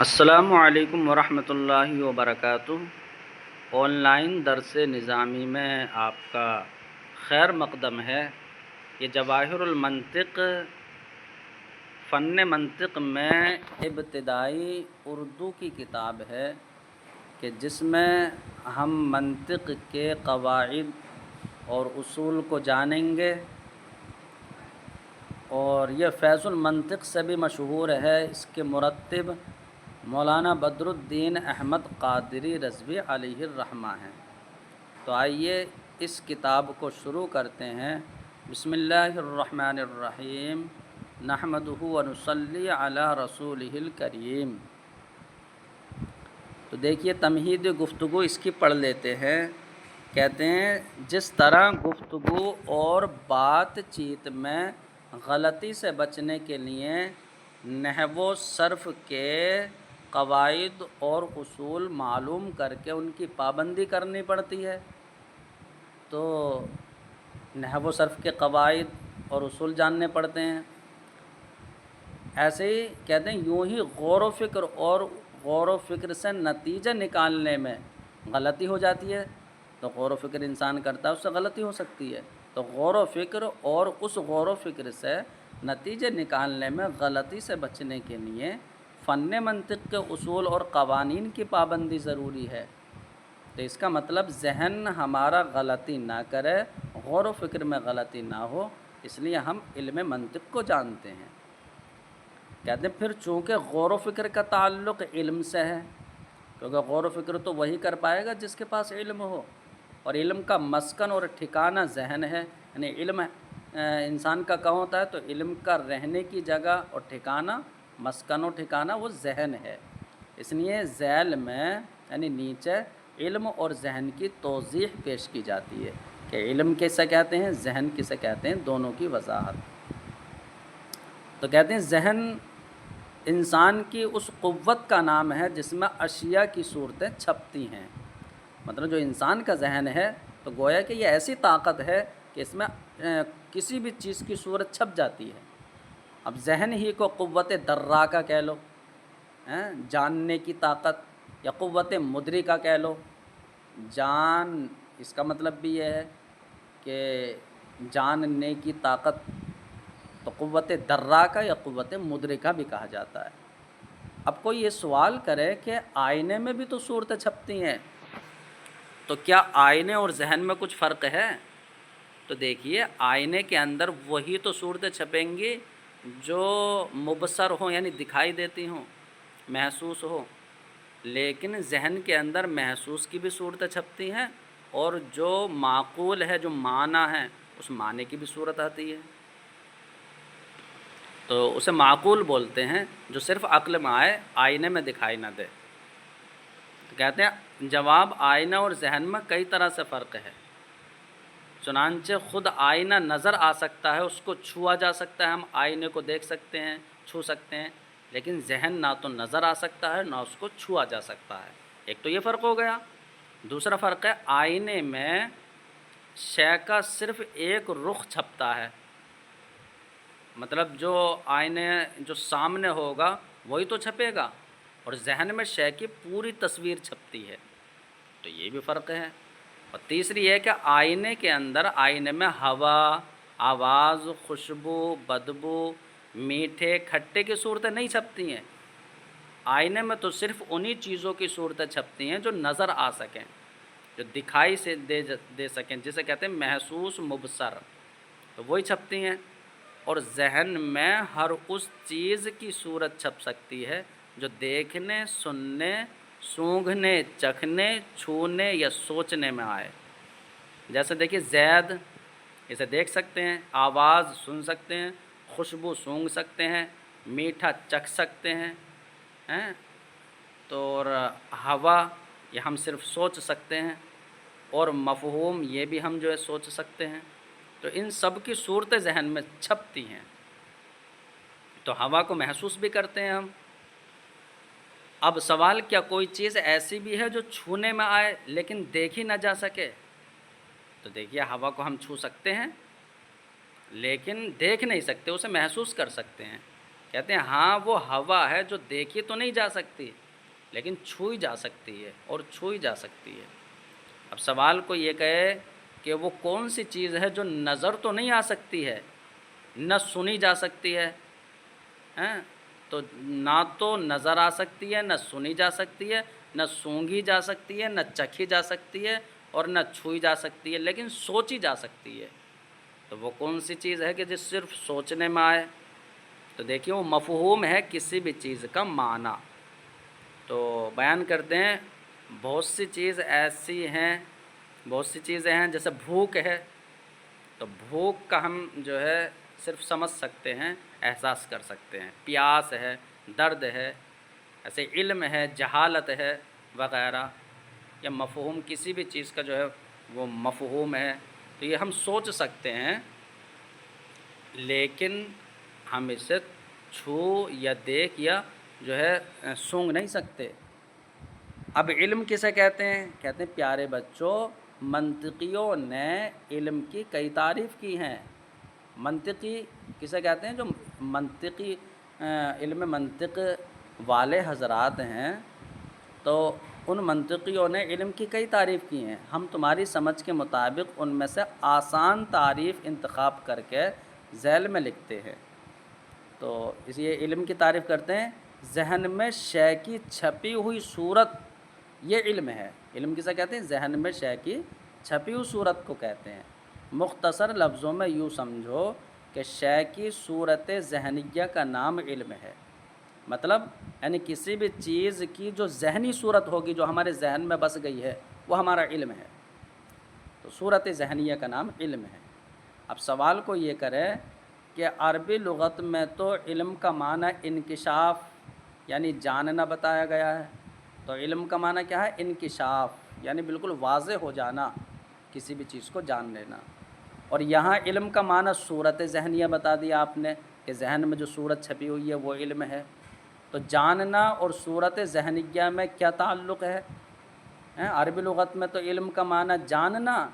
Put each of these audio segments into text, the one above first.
السلام علیکم ورحمۃ اللہ وبرکاتہ۔ آن لائن درس نظامی میں آپ کا خیر مقدم ہے۔ یہ جواہر المنطق فن منطق میں ابتدائی اردو کی کتاب ہے کہ جس میں ہم منطق کے قواعد اور اصول کو جانیں گے، اور یہ فیض المنطق سے بھی مشہور ہے۔ اس کے مرتب مولانا بدر الدین احمد قادری رضوی علیہ الرحمہ ہیں۔ تو آئیے اس کتاب کو شروع کرتے ہیں۔ بسم اللہ الرحمن الرحیم، نحمدہ ونصلی علی رسولہ الکریم۔ تو دیکھیے تمہید گفتگو اس کی پڑھ لیتے ہیں۔ کہتے ہیں جس طرح گفتگو اور بات چیت میں غلطی سے بچنے کے لیے نحو و صرف کے قواعد اور اصول معلوم کر کے ان کی پابندی کرنی پڑتی ہے، تو نحو و صرف کے قواعد اور اصول جاننے پڑتے ہیں۔ ایسے ہی کہتے ہیں یوں ہی غور و فکر سے نتیجہ نکالنے میں غلطی ہو جاتی ہے۔ تو غور و فکر انسان کرتا ہے، اس سے غلطی ہو سکتی ہے۔ تو غور و فکر اور اس غور و فکر سے نتیجے نکالنے میں غلطی سے بچنے کے لیے فن منطق کے اصول اور قوانین کی پابندی ضروری ہے۔ تو اس کا مطلب ذہن ہمارا غلطی نہ کرے، غور و فکر میں غلطی نہ ہو، اس لیے ہم علم منطق کو جانتے ہیں۔ کہتے ہیں پھر چونکہ غور و فکر کا تعلق علم سے ہے، کیونکہ غور و فکر تو وہی کر پائے گا جس کے پاس علم ہو، اور علم کا مسکن اور ٹھکانہ ذہن ہے۔ یعنی علم انسان کا کہاں ہوتا ہے؟ تو علم کا رہنے کی جگہ اور ٹھکانہ، مسکن و ٹھکانہ وہ ذہن ہے۔ اس لیے ذیل میں یعنی نیچے علم اور ذہن کی توضیح پیش کی جاتی ہے کہ علم کسے کہتے ہیں، ذہن کسے کہتے ہیں، دونوں کی وضاحت۔ تو کہتے ہیں ذہن انسان کی اس قوت کا نام ہے جس میں اشیاء کی صورتیں چھپتی ہیں۔ مطلب جو انسان کا ذہن ہے تو گویا کہ یہ ایسی طاقت ہے کہ اس میں کسی بھی چیز کی صورت چھپ جاتی ہے۔ اب ذہن ہی کو قوت دراکہ کہہ لو، جاننے کی طاقت، یا قوت مدرکہ کہہ لو۔ جان اس کا مطلب بھی یہ ہے کہ جاننے کی طاقت، تو قوت دراکہ یا قوت مدرکہ بھی کہا جاتا ہے۔ اب کوئی یہ سوال کرے کہ آئینے میں بھی تو صورتیں چھپتی ہیں، تو کیا آئینے اور ذہن میں کچھ فرق ہے؟ تو دیکھیے آئینے کے اندر وہی تو صورتیں چھپیں گی جو مبصر ہوں، یعنی دکھائی دیتی ہوں، محسوس ہو، لیکن ذہن کے اندر محسوس کی بھی صورتیں چھپتی ہیں، اور جو معقول ہے، جو معنی ہے، اس معنی کی بھی صورت آتی ہے۔ تو اسے معقول بولتے ہیں جو صرف عقل میں آئے، آئینے میں دکھائی نہ دے۔ کہتے ہیں جواب آئینہ اور ذہن میں کئی طرح سے فرق ہے، چنانچہ خود آئینہ نظر آ سکتا ہے، اس کو چھوا جا سکتا ہے، ہم آئینے کو دیکھ سکتے ہیں، چھو سکتے ہیں، لیکن ذہن نہ تو نظر آ سکتا ہے نہ اس کو چھوا جا سکتا ہے۔ ایک تو یہ فرق ہو گیا۔ دوسرا فرق ہے آئینے میں شے کا صرف ایک رخ چھپتا ہے، مطلب جو آئینے جو سامنے ہوگا وہی تو چھپے گا، اور ذہن میں شے کی پوری تصویر چھپتی ہے۔ تو یہ بھی فرق ہے۔ اور تیسری یہ کہ آئینے کے اندر، آئینے میں ہوا، آواز، خوشبو، بدبو، میٹھے، کھٹے کی صورتیں نہیں چھپتی ہیں۔ آئینے میں تو صرف انہی چیزوں کی صورتیں چھپتی ہیں جو نظر آ سکیں، جو دکھائی سے دے سکیں، جسے کہتے ہیں محسوس مبصر، تو وہی چھپتی ہیں۔ اور ذہن میں ہر اس چیز کی صورت چھپ سکتی ہے جو دیکھنے، سننے، سونگھنے، چکھنے، چھونے یا سوچنے میں آئے۔ جیسے دیکھیے زید، اسے دیکھ سکتے ہیں، آواز سن سکتے ہیں، خوشبو سونگھ سکتے ہیں، میٹھا چکھ سکتے ہیں، تو اور ہوا یہ ہم صرف سوچ سکتے ہیں، اور مفہوم یہ بھی ہم جو ہے سوچ سکتے ہیں۔ تو ان سب کی صورتیں ذہن میں چھپتی ہیں۔ تو ہوا کو محسوس بھی کرتے ہیں ہم۔ اب سوال کیا کوئی چیز ایسی بھی ہے جو چھونے میں آئے لیکن دیکھی نہ جا سکے؟ تو دیکھیے ہوا کو ہم چھو سکتے ہیں لیکن دیکھ نہیں سکتے، اسے محسوس کر سکتے ہیں۔ کہتے ہیں ہاں وہ ہوا ہے جو دیکھی تو نہیں جا سکتی لیکن چھوئی جا سکتی ہے اور چھوئی جا سکتی ہے۔ اب سوال کو یہ کہے کہ وہ کون سی چیز ہے جو نظر تو نہیں آ سکتی ہے، نہ سنی جا سکتی ہے، تو نہ تو نظر آ سکتی ہے، نہ سنی جا سکتی ہے، نہ سونگھی جا سکتی ہے، نہ چکھی جا سکتی ہے اور نہ چھوئی جا سکتی ہے، لیکن سوچی جا سکتی ہے۔ تو وہ کون سی چیز ہے کہ جس صرف سوچنے میں آئے؟ تو دیکھیے وہ مفہوم ہے کسی بھی چیز کا معنی۔ تو بیان کرتے ہیں بہت سی چیزیں ہیں جیسے بھوک ہے، تو بھوک کا ہم جو ہے صرف سمجھ سکتے ہیں، احساس کر سکتے ہیں۔ پیاس ہے، درد ہے، ایسے علم ہے، جہالت ہے وغیرہ، یا مفہوم کسی بھی چیز کا جو ہے وہ مفہوم ہے، تو یہ ہم سوچ سکتے ہیں لیکن ہم اسے چھو یا دیکھ یا جو ہے سونگھ نہیں سکتے۔ اب علم کسے کہتے ہیں؟ کہتے ہیں پیارے بچوں، منطقیوں نے علم کی کئی تعریف کی ہیں۔ منطقی کسے کہتے ہیں؟ جو منطقی علم منطق والے حضرات ہیں، تو ان منطقیوں نے علم کی کئی تعریف کی ہیں۔ ہم تمہاری سمجھ کے مطابق ان میں سے آسان تعریف انتخاب کر کے ذیل میں لکھتے ہیں۔ تو اس لیے علم کی تعریف کرتے ہیں، ذہن میں شے کی چھپی ہوئی صورت، یہ علم ہے۔ علم کسے کہتے ہیں؟ ذہن میں شے کی چھپی ہوئی صورت کو کہتے ہیں۔ مختصر لفظوں میں یوں سمجھو کہ شے کی صورت ذہنیہ کا نام علم ہے۔ مطلب یعنی کسی بھی چیز کی جو ذہنی صورت ہوگی، جو ہمارے ذہن میں بس گئی ہے، وہ ہمارا علم ہے۔ تو صورت ذہنیہ کا نام علم ہے۔ اب سوال کو یہ کرے کہ عربی لغت میں تو علم کا معنی انکشاف یعنی جاننا بتایا گیا ہے، تو علم کا معنی کیا ہے؟ انکشاف، یعنی بالکل واضح ہو جانا، کسی بھی چیز کو جان لینا۔ اور یہاں علم کا معنی صورت ذہنیہ بتا دیا آپ نے کہ ذہن میں جو صورت چھپی ہوئی ہے وہ علم ہے۔ تو جاننا اور صورت ذہنیہ میں کیا تعلق ہے؟ عربی لغت میں تو علم کا معنی جاننا،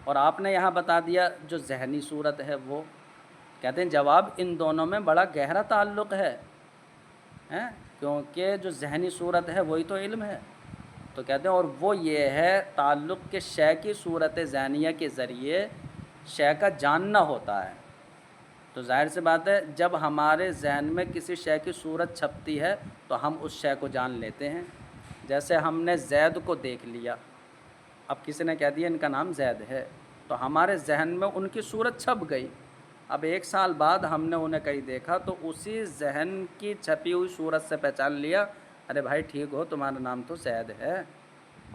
اور آپ نے یہاں بتا دیا جو ذہنی صورت ہے وہ۔ کہتے ہیں جواب ان دونوں میں بڑا گہرا تعلق ہے، کیونکہ جو ذہنی صورت ہے وہی تو علم ہے۔ تو کہتے ہیں اور وہ یہ ہے تعلق کہ شے کی صورت ذہنیہ کے ذریعے شے کا جاننا ہوتا ہے۔ تو ظاہر سی بات ہے جب ہمارے ذہن میں کسی شے کی صورت چھپتی ہے تو ہم اس شے کو جان لیتے ہیں۔ جیسے ہم نے زید کو دیکھ لیا، اب کسی نے کہہ دیا ان کا نام زید ہے، تو ہمارے ذہن میں ان کی صورت چھپ گئی۔ اب 1 سال بعد ہم نے انہیں کہیں دیکھا تو اسی ذہن کی چھپی ہوئی صورت سے پہچان لیا، ارے بھائی ٹھیک ہو، تمہارا نام تو زید ہے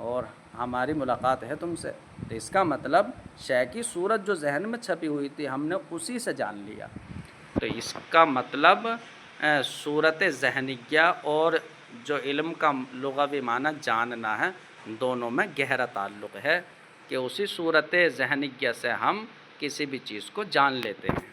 اور ہماری ملاقات ہے تم سے۔ تو اس کا مطلب شے کی صورت جو ذہن میں چھپی ہوئی تھی ہم نے اسی سے جان لیا۔ تو اس کا مطلب صورت ذہنیہ اور جو علم کا لغوی معنی جاننا ہے، دونوں میں گہرا تعلق ہے کہ اسی صورت ذہنیہ سے ہم کسی بھی چیز کو جان لیتے ہیں۔